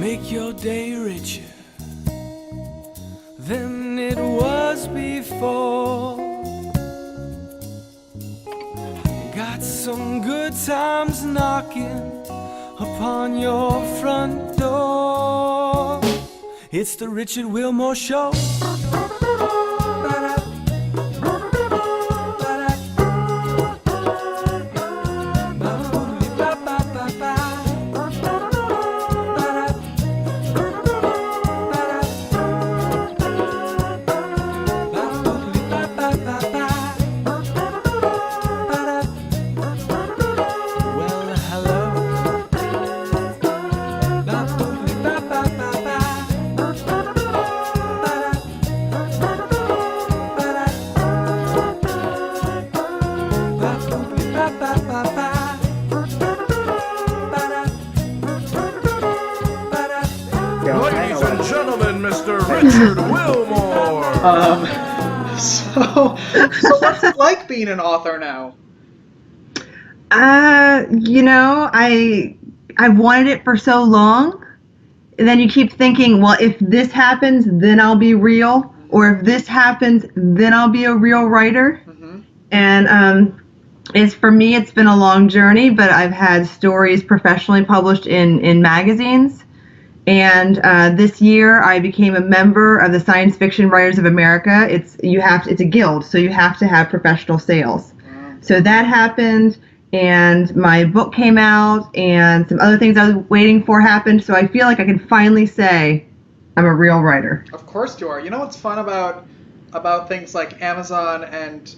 make your day richer than it was before. Got some good times knocking upon your front door. It's the Richard Wilmore Show. Richard Wilmore. So what's it like being an author now? I've wanted it for so long, and then you keep thinking, well, if this happens, then I'll be real, or if this happens, then I'll be a real writer. Mm-hmm. And for me, it's been a long journey, but I've had stories professionally published in magazines. And this year, I became a member of the Science Fiction Writers of America. It's a guild, so you have to have professional sales. Wow. So that happened, and my book came out, and some other things I was waiting for happened. So I feel like I can finally say I'm a real writer. Of course you are. You know what's fun about things like Amazon and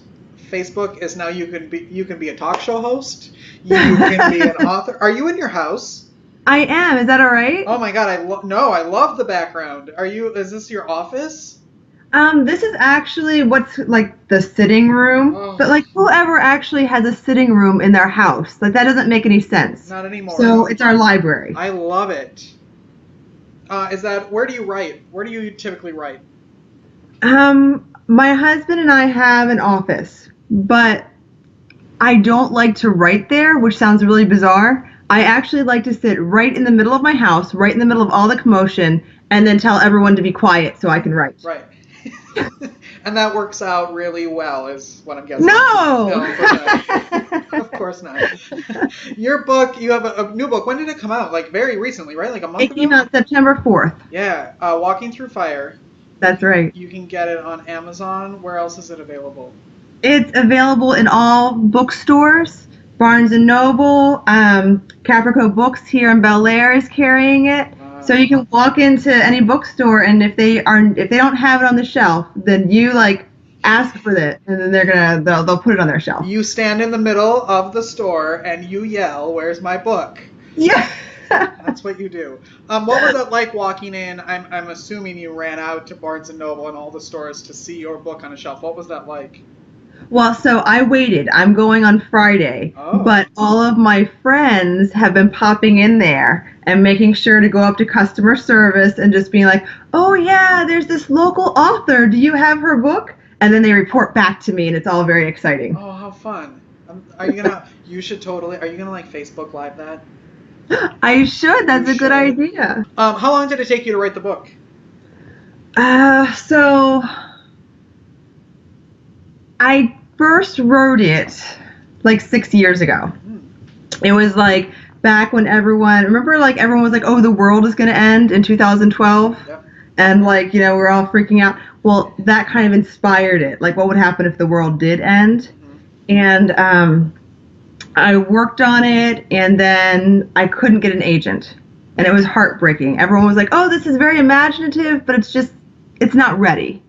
Facebook is now you can be a talk show host. You can be an author. Are you in your house? I am. Is that all right? Oh my God! I love the background. Is this your office? This is actually what's like the sitting room, but like whoever actually has a sitting room in their house, like that doesn't make any sense. Not anymore. So it's our library. I love it. Where do you write? Where do you typically write? My husband and I have an office, but I don't like to write there, which sounds really bizarre. I actually like to sit right in the middle of my house, right in the middle of all the commotion, and then tell everyone to be quiet so I can write. Right. And that works out really well, is what I'm guessing. No, of course not. Your book, you have a new book. When did it come out? Like very recently, right? Like a month ago? It came out September 4th. Yeah, Walking Through Fire. That's right. You can get it on Amazon. Where else is it available? It's available in all bookstores. Barnes & Noble, Caprico Books here in Bel Air is carrying it. So you can walk into any bookstore, and if they don't have it on the shelf, then you ask for it, and then they'll put it on their shelf. You stand in the middle of the store and you yell, "Where's my book?" Yeah. That's what you do. What was it like walking in? I'm assuming you ran out to Barnes & Noble and all the stores to see your book on a shelf. What was that like? Well, so I waited. I'm going on Friday, but all of my friends have been popping in there and making sure to go up to customer service and just being like, "Oh yeah, there's this local author. Do you have her book?" And then they report back to me, and it's all very exciting. Oh, how fun! Are you gonna? You should totally. Are you gonna Facebook Live that? I should. That's a good idea. How long did it take you to write the book? So I first wrote it 6 years ago. It was back when everyone was like, "Oh, the world is going to end in 2012." Yep. And we're all freaking out. Well, that kind of inspired it. What would happen if the world did end? Mm-hmm. And I worked on it, and then I couldn't get an agent. And it was heartbreaking. Everyone was like, "Oh, this is very imaginative, but it's not ready."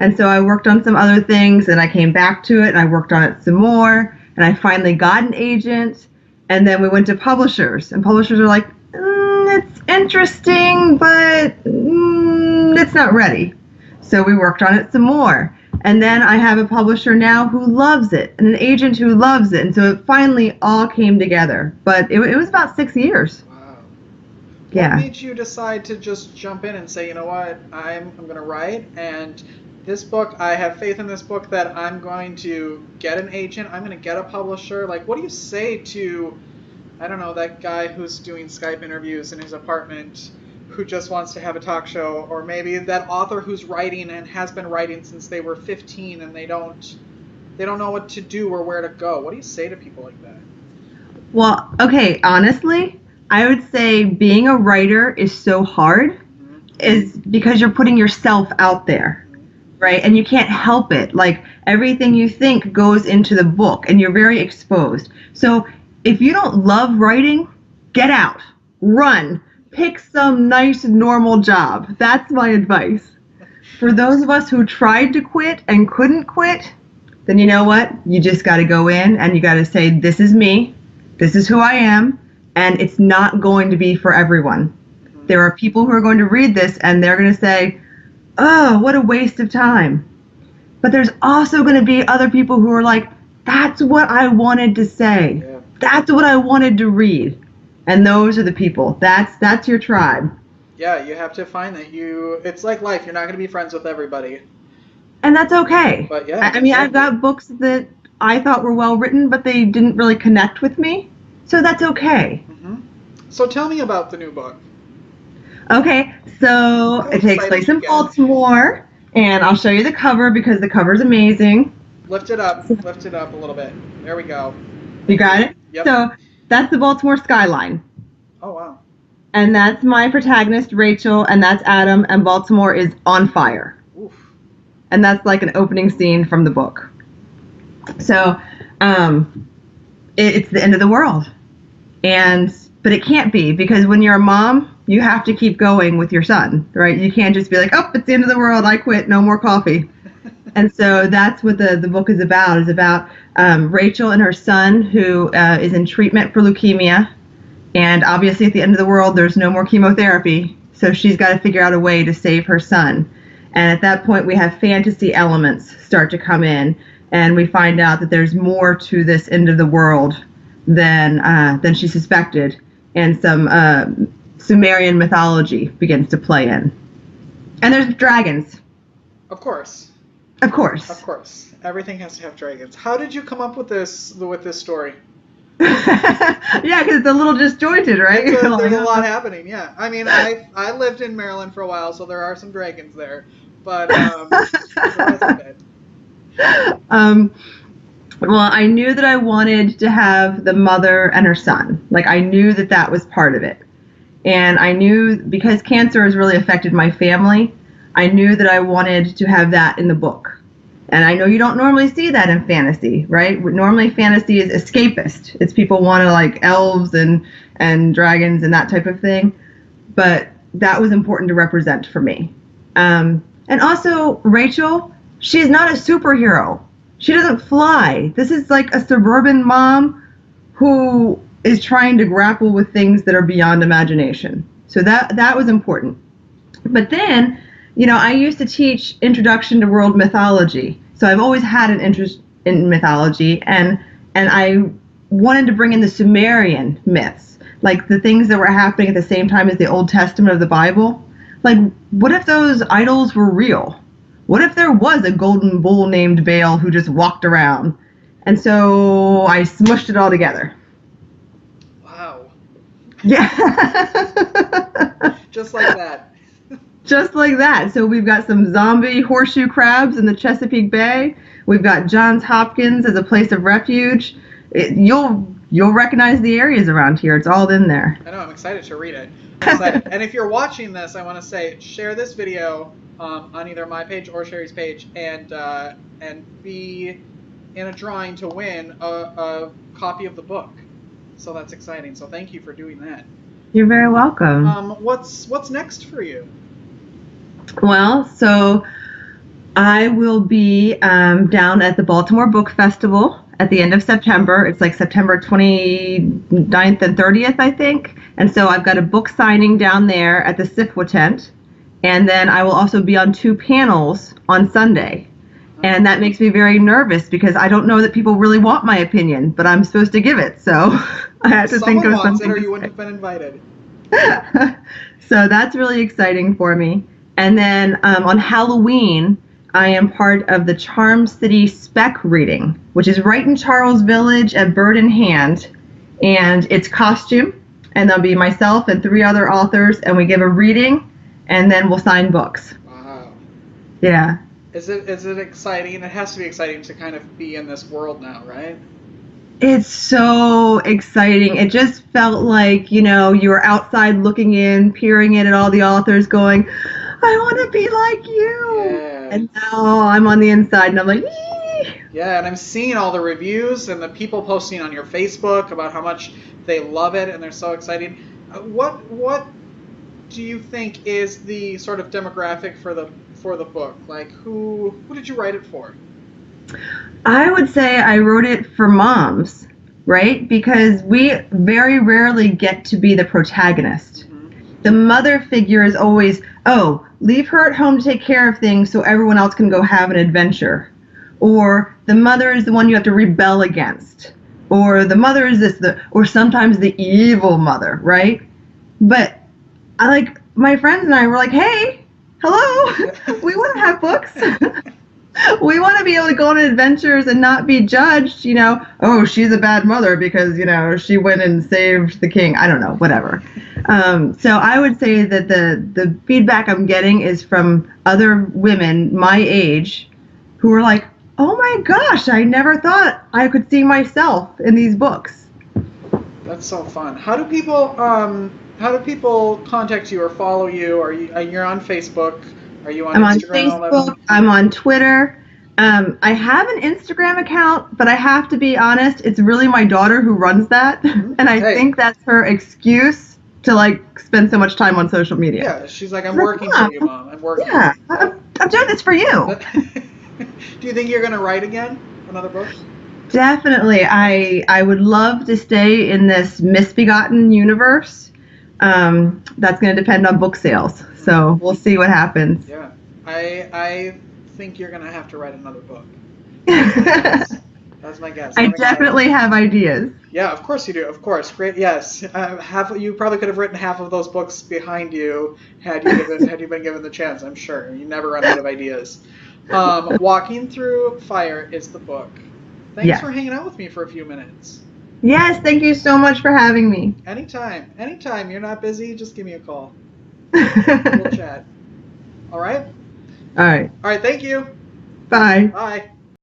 And so I worked on some other things, and I came back to it, and I worked on it some more, and I finally got an agent, and then we went to publishers, and publishers are like, "It's interesting, but it's not ready." So we worked on it some more, and then I have a publisher now who loves it, and an agent who loves it, and so it finally all came together, but it was about 6 years. Wow. Yeah. What made you decide to just jump in and say, "You know what, I'm going to write, and this book, I have faith in this book that I'm going to get an agent, I'm going to get a publisher"? What do you say to, I don't know, that guy who's doing Skype interviews in his apartment who just wants to have a talk show, or maybe that author who's writing and has been writing since they were 15 and they don't know what to do or where to go. What do you say to people like that? Well, okay, honestly, I would say being a writer is so hard is because you're putting yourself out there, right? And you can't help it. Like everything you think goes into the book and you're very exposed. So if you don't love writing, get out, run, pick some nice normal job. That's my advice. For those of us who tried to quit and couldn't quit, then you know what? You just got to go in and you got to say, this is me, this is who I am, and it's not going to be for everyone. There are people who are going to read this and they're going to say, oh, what a waste of time. But there's also going to be other people who are like, that's what I wanted to say. Yeah. That's what I wanted to read. And those are the people. That's your tribe. Yeah, you have to find that it's like life. You're not going to be friends with everybody. And that's okay. But yeah. I mean, I've got books that I thought were well written, but they didn't really connect with me. So that's okay. Mm-hmm. So tell me about the new book. Okay, so it takes place in Baltimore, and I'll show you the cover because the cover's amazing. Lift it up a little bit. There we go. You got it? Yep. So that's the Baltimore skyline. Oh, wow. And that's my protagonist, Rachel, and that's Adam, and Baltimore is on fire. Oof. And that's like an opening scene from the book. So it's the end of the world. But it can't be, because when you're a mom, you have to keep going with your son, right? You can't just be like, oh, it's the end of the world, I quit, no more coffee. And so that's what the book is about. It's about Rachel and her son, who is in treatment for leukemia. And obviously at the end of the world, there's no more chemotherapy. So she's got to figure out a way to save her son. And at that point, we have fantasy elements start to come in. And we find out that there's more to this end of the world than she suspected. And some Sumerian mythology begins to play in. And there's dragons. Of course. Of course. Of course. Everything has to have dragons. How did you come up with this story? Yeah, because it's a little disjointed, right? There's a lot happening, yeah. I mean, I lived in Maryland for a while, so there are some dragons there. But the rest of it. Well, I knew that I wanted to have the mother and her son. Like, I knew that was part of it. And I knew, because cancer has really affected my family, I knew that I wanted to have that in the book. And I know you don't normally see that in fantasy, right? Normally fantasy is escapist. It's people want to like elves and dragons and that type of thing. But that was important to represent for me. And also, Rachel, she's not a superhero. She doesn't fly. This is like a suburban mom who is trying to grapple with things that are beyond imagination. So that was important. But then, I used to teach Introduction to World Mythology. So I've always had an interest in mythology, and I wanted to bring in the Sumerian myths, like the things that were happening at the same time as the Old Testament of the Bible. Like, what if those idols were real? What if there was a golden bull named Baal who just walked around? And so I smushed it all together. Wow. Yeah. Just like that. Just like that. So we've got some zombie horseshoe crabs in the Chesapeake Bay. We've got Johns Hopkins as a place of refuge. You'll recognize the areas around here. It's all in there. I know. I'm excited to read it. I'm excited. And if you're watching this, I want to say, share this video on either my page or Sherri's page, and be in a drawing to win a copy of the book. So that's exciting. So thank you for doing that. You're very welcome. What's next for you? Well, so I will be down at the Baltimore Book Festival at the end of September. It's like September 29th and 30th, I think. And so I've got a book signing down there at the SIFWA tent. And then I will also be on 2 panels on Sunday. And that makes me very nervous because I don't know that people really want my opinion, but I'm supposed to give it. So I have to think of something. Someone wants it, or you wouldn't have been invited. So that's really exciting for me. And then on Halloween, I am part of the Charm City Spec reading, which is right in Charles Village at Bird in Hand. And it's costume. and there'll be myself and 3 other authors, and we give a reading, and then we'll sign books. Wow. Yeah. Is it exciting? It has to be exciting to kind of be in this world now, right? It's so exciting. It just felt like, you know, you were outside looking in, peering in at all the authors going, I want to be like you. Yeah. And now I'm on the inside and I'm like, eee. Yeah, and I'm seeing all the reviews and the people posting on your Facebook about how much they love it and they're so excited. What do you think is the sort of demographic for the book? Like, who did you write it for? I would say I wrote it for moms, right? Because we very rarely get to be the protagonist. Mm-hmm. The mother figure is always, oh, leave her at home to take care of things so everyone else can go have an adventure. Or the mother is the one you have to rebel against. Or the mother is or sometimes the evil mother, right? But my friends and I were like, hey, hello, we want to have books. We want to be able to go on adventures and not be judged, you know, oh, she's a bad mother because, you know, she went and saved the king. I don't know, whatever. So I would say that the feedback I'm getting is from other women my age who are like, oh my gosh, I never thought I could see myself in these books. That's so fun. How do people contact you or follow you? You're on Facebook? Are you on Instagram? I'm on Facebook. I'm on Twitter. I have an Instagram account, but I have to be honest, it's really my daughter who runs that, and I think that's her excuse to like spend so much time on social media. Yeah, she's like, I'm working for you, Mom. I'm working. Yeah, I'm doing this for you. Do you think you're gonna write again? Another book? Definitely. I would love to stay in this misbegotten universe. That's going to depend on book sales. So we'll see what happens. Yeah. I think you're going to have to write another book. That's my guess. I definitely have ideas. Yeah, of course you do. Of course. Great. Yes. You probably could have written half of those books behind you had you been given the chance, I'm sure. You never run out of ideas. Walking Through Fire is the book. Thanks for hanging out with me for a few minutes. Yes, thank you so much for having me. Anytime. Anytime you're not busy, just give me a call. We'll chat. All right? All right. All right, thank you. Bye. Bye.